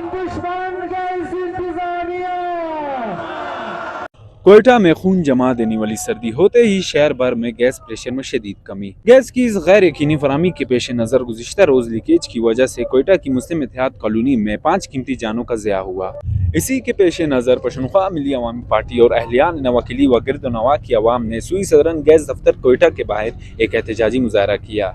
दुश्मन गैस इंतजामिया। कोयटा में खून जमा देने वाली सर्दी होते ही शहर भर में गैस प्रेशर में शदीद कमी। गैस की इस गैर यकीनी फराहमी के पेश नज़र गुज़िश्ता रोज लीकेज की वजह से कोयटा की मुस्लिम इत्तेहाद कॉलोनी में 5 कीमती जानों का ज़िया हुआ। इसी के पेश नज़र पशनख्वा मिली अवामी पार्टी और अहलियान नवाकिली व गिरद नवा की अवाम ने सुई सदरन गैस दफ्तर कोयटा के बाहर एक एहतजाजी मुजाहरा किया।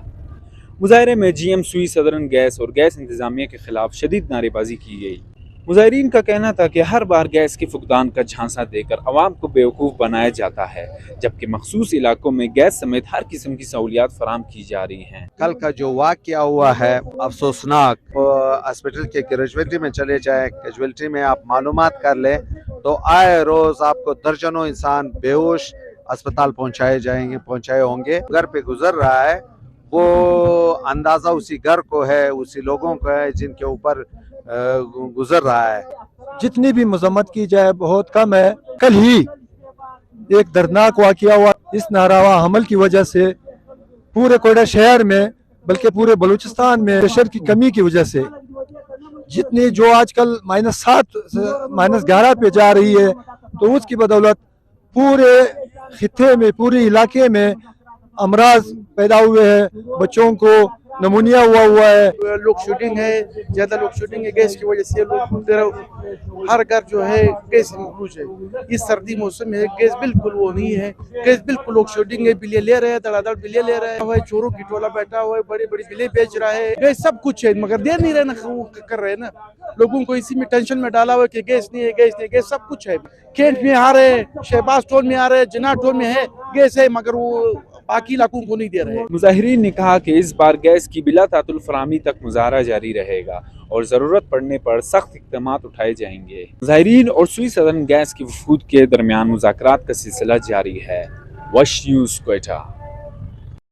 मुजाहरे में GM सुई सदरन गैस और गैस इंतजामिया के खिलाफ शदीद नारेबाजी की गई। मुजाहिरीन का कहना था कि हर बार गैस के फुकदान का झांसा देकर अवाम को बेवकूफ़ बनाया जाता है, जबकि मखसूस इलाकों में गैस समेत हर किस्म की सहूलियात फराहम की जा रही हैं। कल का जो वाक़या हुआ है अफसोसनाक, हॉस्पिटल के कैजुअल्टी में चले जाएं, कैजुअल्टी में आप मालूमात कर लें तो आए रोज़ आपको दर्जनों इंसान बेहोश अस्पताल पहुंचाए होंगे। घर पे गुजर रहा है वो अंदाज़ा उसी घर को है, उसी लोगों को है जिनके ऊपर गुजर रहा है। जितनी भी मजम्मत की जाए बहुत कम है। कल ही एक दर्दनाक वाक़या हुआ। इस नारावा हमल की वजह से पूरे कोयटा शहर में बल्कि पूरे बलूचिस्तान में प्रेशर की कमी की वजह से जितनी जो आजकल -7 -11 पे जा रही है, तो उसकी बदौलत पूरे खित्ते में पूरे इलाके में अमराज पैदा हुए हैं। बच्चों को नमूनिया हुआ है। लोग शूटिंग है, ज़्यादा लोग शूटिंग है गैस की वजह से। लोग हर घर जो है गैस मखरूज है। इस सर्दी मौसम में गैस बिल्कुल वो नहीं है। गैस बिल्कुल लोग शूटिंग है, बिलें ले रहे हैं, धड़ाधड़ बिलें ले रहे हैं। चोरों की टोला बैठा हुआ है, बड़ी बड़ी बिलें बेच रहा है। गैस सब कुछ है मगर दे नहीं रहे ना, कर रहे हैं ना। लोगों को इसी में टेंशन में डाला हुआ है कि गैस नहीं है, गैस नहीं, गैस सब कुछ है। कैंट में आ रहे हैं, शहबाज टोल में आ रहे हैं, जिन्ना टोल में है गैस है, मगर वो बाकी इलाकों को नहीं दे रहे। मुजाहिरीन ने कहा कि इस बार गैस की बिला तातुल फराहमी तक मुजाहरा जारी रहेगा और ज़रूरत पड़ने पर सख्त इक़दामात उठाए जाएंगे। मुजाहिरीन और सुई सदरन गैस की वफूद के दरमियान मुज़ाकरात का सिलसिला जारी है। वश न्यूज़ कोयटा।